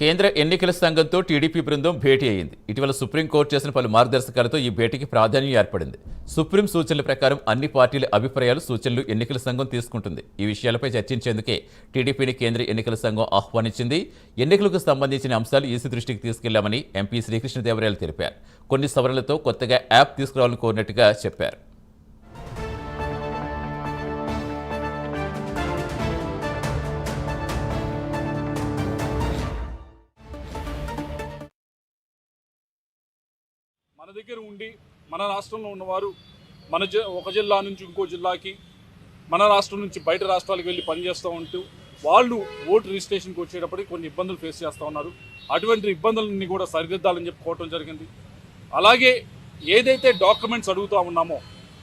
కేంద్ర ఎన్నికల సంఘంతో టీడీపీ బృందం భేటీ అయింది. ఇటీవల సుప్రీంకోర్టు చేసిన పలు మార్గదర్శకాలతో ఈ భేటీకి ప్రాధాన్యం ఏర్పడింది. సుప్రీం సూచనల ప్రకారం అన్ని పార్టీల అభిప్రాయాలు, సూచనలు ఎన్నికల సంఘం తీసుకుంటుంది. ఈ విషయాలపై చర్చించేందుకే టీడీపీని కేంద్ర ఎన్నికల సంఘం ఆహ్వానించింది. ఎన్నికలకు సంబంధించిన అంశాలు ఈసీ దృష్టికి తీసుకెళ్లామని ఎంపీ శ్రీకృష్ణదేవరాయలు తెలిపారు. కొన్ని సవరణలతో కొత్తగా యాప్ తీసుకురావాలని కోరినట్టుగా చెప్పారు. మన దగ్గర ఉండి మన రాష్ట్రంలో ఉన్నవారు ఒక జిల్లా నుంచి ఇంకో జిల్లాకి, మన రాష్ట్రం నుంచి బయట రాష్ట్రాలకు వెళ్ళి పనిచేస్తూ ఉంటూ వాళ్ళు ఓటు రిజిస్ట్రేషన్కి వచ్చేటప్పటికి కొన్ని ఇబ్బందులు ఫేస్ చేస్తూ ఉన్నారు. అటువంటి ఇబ్బందులన్నీ కూడా సరిదిద్దాలని చెప్పుకోవటం జరిగింది. అలాగే ఏదైతే డాక్యుమెంట్స్ అడుగుతూ ఉన్నామో,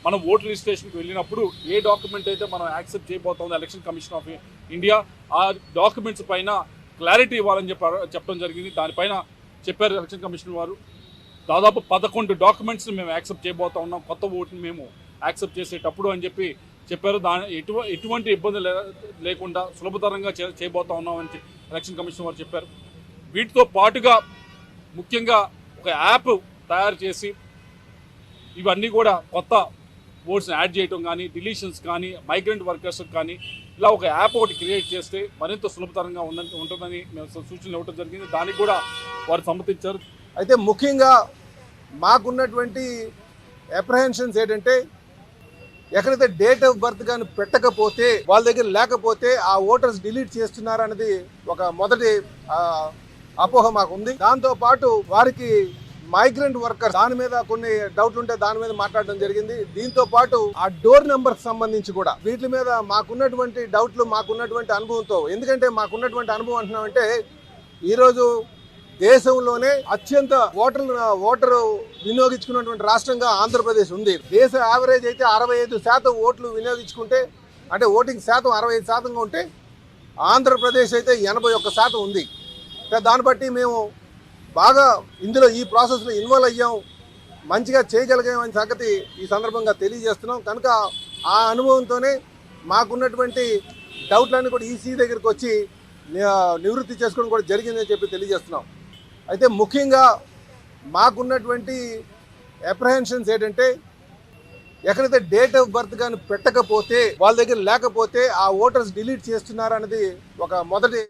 మనం ఓటు రిజిస్ట్రేషన్కి వెళ్ళినప్పుడు ఏ డాక్యుమెంట్ అయితే మనం యాక్సెప్ట్ చేయబోతుందో ఎలక్షన్ కమిషన్ ఆఫ్ ఇండియా ఆ డాక్యుమెంట్స్ పైన క్లారిటీ ఇవ్వాలని చెప్పడం జరిగింది. దానిపైన చెప్పారు ఎలక్షన్ కమిషన్ వారు. దాదాపు 11 డాక్యుమెంట్స్ని మేము యాక్సెప్ట్ చేయబోతా ఉన్నాం కొత్త ఓటుని మేము యాక్సెప్ట్ చేసేటప్పుడు అని చెప్పారు. ఎటువంటి ఇబ్బంది లేకుండా సులభతరంగా చేయబోతా ఉన్నామని ఎలక్షన్ కమిషన్ వారు చెప్పారు. వీటితో పాటుగా ముఖ్యంగా ఒక యాప్ తయారు చేసి ఇవన్నీ కూడా కొత్త ఓట్స్ని యాడ్ చేయడం కానీ, డిలీషన్స్ కానీ, మైగ్రెంట్ వర్కర్స్కి కానీ ఇలా ఒక యాప్ ఒకటి క్రియేట్ చేస్తే మరింత సులభతరంగా ఉంటుందని మేము సూచనలు ఇవ్వడం జరిగింది. దానికి కూడా వారు సమ్మతించారు. అయితే ముఖ్యంగా మాకున్నటువంటి అప్రహెన్షన్స్ ఏంటంటే, ఎక్కడైతే డేట్ ఆఫ్ బర్త్ కానీ పెట్టకపోతే, వాళ్ళ దగ్గర లేకపోతే ఆ ఓటర్స్ డిలీట్ చేస్తున్నారనేది ఒక మొదటి అపోహ మాకు ఉంది. దాంతోపాటు వారికి మైగ్రెంట్ వర్కర్ దాని మీద కొన్ని డౌట్లు ఉంటే దాని మీద మాట్లాడడం జరిగింది. దీంతో పాటు ఆ డోర్ నెంబర్ సంబంధించి కూడా వీటి మీద మాకున్నటువంటి డౌట్లు, మాకున్నటువంటి అనుభవంతో, ఎందుకంటే మాకున్నటువంటి అనుభవం అంటున్నామంటే, ఈరోజు దేశంలోనే అత్యంత ఓటరు వినియోగించుకున్నటువంటి రాష్ట్రంగా ఆంధ్రప్రదేశ్ ఉంది. దేశ యావరేజ్ అయితే 65% ఓట్లు వినియోగించుకుంటే, అంటే ఓటింగ్ శాతం 65%గా ఉంటే, ఆంధ్రప్రదేశ్ అయితే 81% ఉంది. దాన్ని బట్టి మేము బాగా ఇందులో ఈ ప్రాసెస్లో ఇన్వాల్వ్ అయ్యాం, మంచిగా చేయగలిగామని సంగతి ఈ సందర్భంగా తెలియజేస్తున్నాం. కనుక ఆ అనుభవంతోనే మాకున్నటువంటి డౌట్లన్నీ కూడా ఈసీ దగ్గరికి వచ్చి నివృత్తి చేసుకోవడం కూడా జరిగిందని చెప్పి తెలియజేస్తున్నాం. అయితే ముఖ్యంగా మాకున్నటువంటి అప్రహెన్షన్స్ ఏంటంటే, ఎక్కడైతే డేట్ ఆఫ్ బర్త్ కానీ పెట్టకపోతే, వాళ్ళ దగ్గర లేకపోతే ఆ ఓటర్స్ డిలీట్ చేస్తున్నారనేది ఒక మొదటి